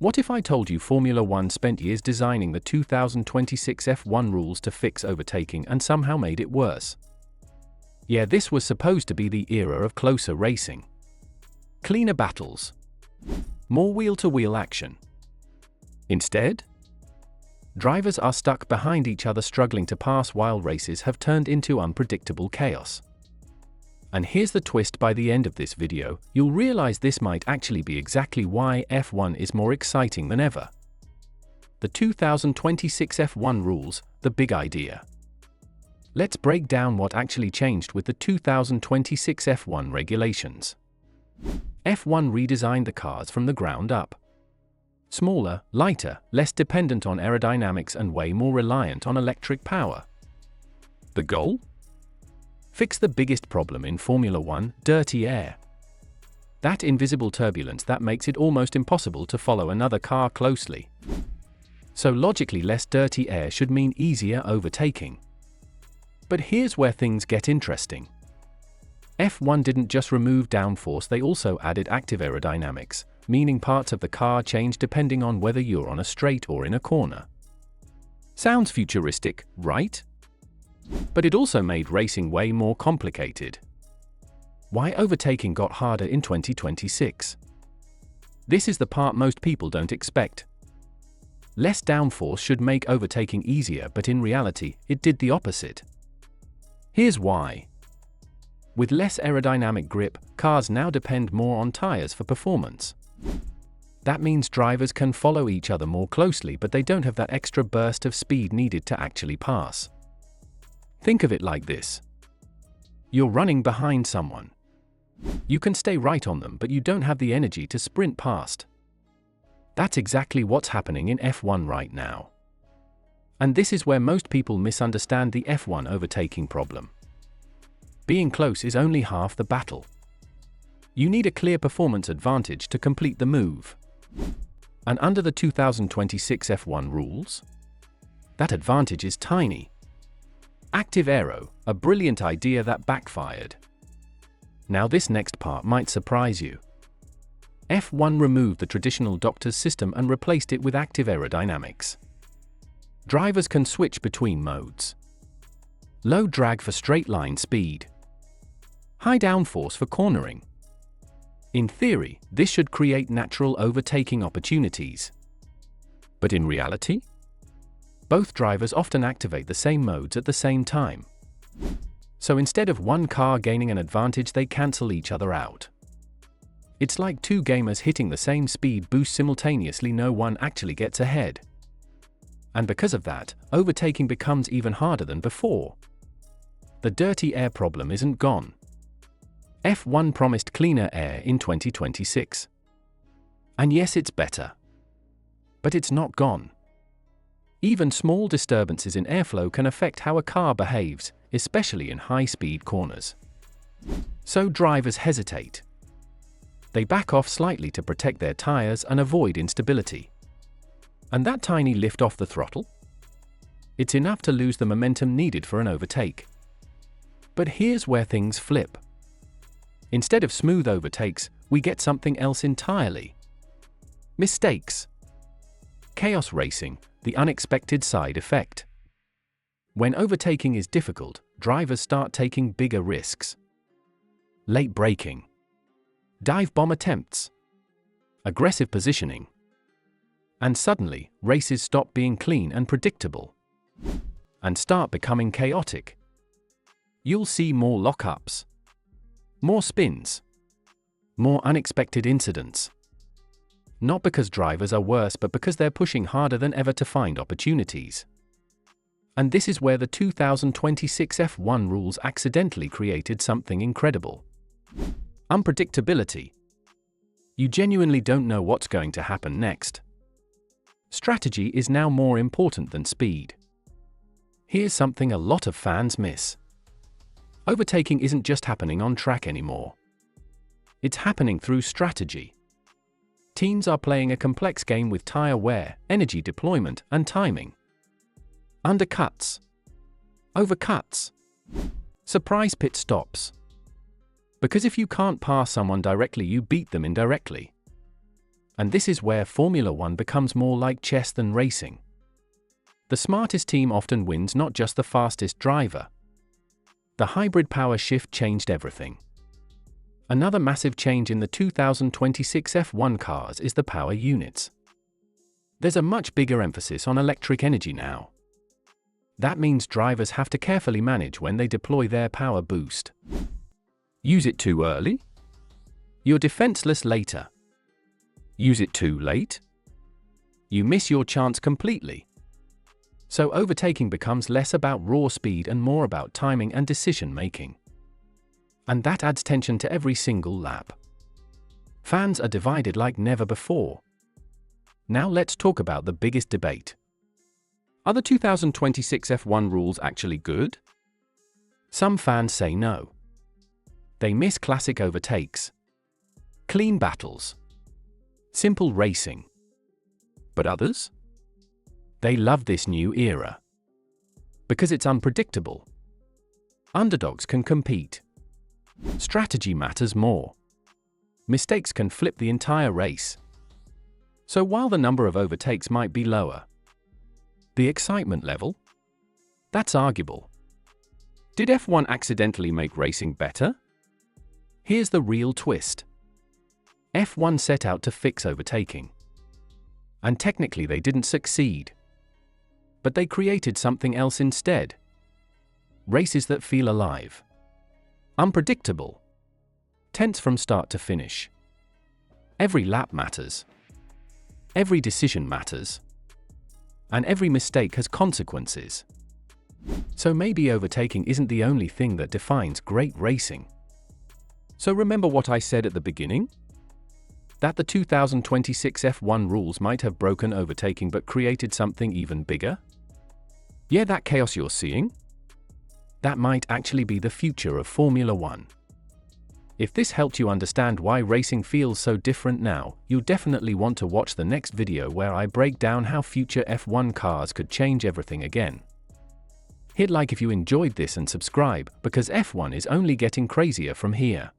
What if I told you Formula One spent years designing the 2026 F1 rules to fix overtaking and somehow made it worse? Yeah, this was supposed to be the era of closer racing. Cleaner battles. More wheel-to-wheel action. Instead, drivers are stuck behind each other struggling to pass while races have turned into unpredictable chaos. And here's the twist: by the end of this video, you'll realize this might actually be exactly why F1 is more exciting than ever. The 2026 F1 rules, the big idea. Let's break down what actually changed with the 2026 F1 regulations. F1 redesigned the cars from the ground up. Smaller, lighter, less dependent on aerodynamics and way more reliant on electric power. The goal? Fix the biggest problem in Formula One: dirty air. That invisible turbulence that makes it almost impossible to follow another car closely. So logically, less dirty air should mean easier overtaking. But here's where things get interesting. F1 didn't just remove downforce, they also added active aerodynamics, meaning parts of the car change depending on whether you're on a straight or in a corner. Sounds futuristic, right? But it also made racing way more complicated. Why overtaking got harder in 2026? This is the part most people don't expect. Less downforce should make overtaking easier, but in reality, it did the opposite. Here's why. With less aerodynamic grip, cars now depend more on tires for performance. That means drivers can follow each other more closely, but they don't have that extra burst of speed needed to actually pass. Think of it like this. You're running behind someone. You can stay right on them, but you don't have the energy to sprint past. That's exactly what's happening in F1 right now. And this is where most people misunderstand the F1 overtaking problem. Being close is only half the battle. You need a clear performance advantage to complete the move. And under the 2026 F1 rules, that advantage is tiny. Active aero, a brilliant idea that backfired. Now this next part might surprise you. F1 removed the traditional doctor's system and replaced it with active aerodynamics. Drivers can switch between modes. Low drag for straight line speed. High downforce for cornering. In theory, this should create natural overtaking opportunities. But in reality, both drivers often activate the same modes at the same time. So instead of one car gaining an advantage, they cancel each other out. It's like two gamers hitting the same speed boost simultaneously, no one actually gets ahead. And because of that, overtaking becomes even harder than before. The dirty air problem isn't gone. F1 promised cleaner air in 2026. And yes, it's better. But it's not gone. Even small disturbances in airflow can affect how a car behaves, especially in high-speed corners. So drivers hesitate. They back off slightly to protect their tires and avoid instability. And that tiny lift off the throttle? It's enough to lose the momentum needed for an overtake. But here's where things flip. Instead of smooth overtakes, we get something else entirely. Mistakes. Chaos racing, the unexpected side effect. When overtaking is difficult, drivers start taking bigger risks. Late braking. Dive bomb attempts. Aggressive positioning. And suddenly, races stop being clean and predictable. And start becoming chaotic. You'll see more lockups. More spins. More unexpected incidents. Not because drivers are worse, but because they're pushing harder than ever to find opportunities. And this is where the 2026 F1 rules accidentally created something incredible. Unpredictability. You genuinely don't know what's going to happen next. Strategy is now more important than speed. Here's something a lot of fans miss. Overtaking isn't just happening on track anymore. It's happening through strategy. Teams are playing a complex game with tire wear, energy deployment, and timing. Undercuts. Overcuts. Surprise pit stops. Because if you can't pass someone directly, you beat them indirectly. And this is where Formula One becomes more like chess than racing. The smartest team often wins, not just the fastest driver. The hybrid power shift changed everything. Another massive change in the 2026 F1 cars is the power units. There's a much bigger emphasis on electric energy now. That means drivers have to carefully manage when they deploy their power boost. Use it too early? You're defenseless later. Use it too late? You miss your chance completely. So overtaking becomes less about raw speed and more about timing and decision making. And that adds tension to every single lap. Fans are divided like never before. Now let's talk about the biggest debate. Are the 2026 F1 rules actually good? Some fans say no. They miss classic overtakes, clean battles, simple racing. But others? They love this new era. Because it's unpredictable. Underdogs can compete. Strategy matters more. Mistakes can flip the entire race. So while the number of overtakes might be lower, the excitement level? That's arguable. Did F1 accidentally make racing better? Here's the real twist. F1 set out to fix overtaking. And technically they didn't succeed. But they created something else instead. Races that feel alive. Unpredictable. Tense from start to finish. Every lap matters. Every decision matters. And every mistake has consequences. So maybe overtaking isn't the only thing that defines great racing. So remember what I said at the beginning? That the 2026 F1 rules might have broken overtaking but created something even bigger? Yeah, that chaos you're seeing? That might actually be the future of Formula One. If this helped you understand why racing feels so different now, you'll definitely want to watch the next video where I break down how future F1 cars could change everything again. Hit like if you enjoyed this and subscribe, because F1 is only getting crazier from here.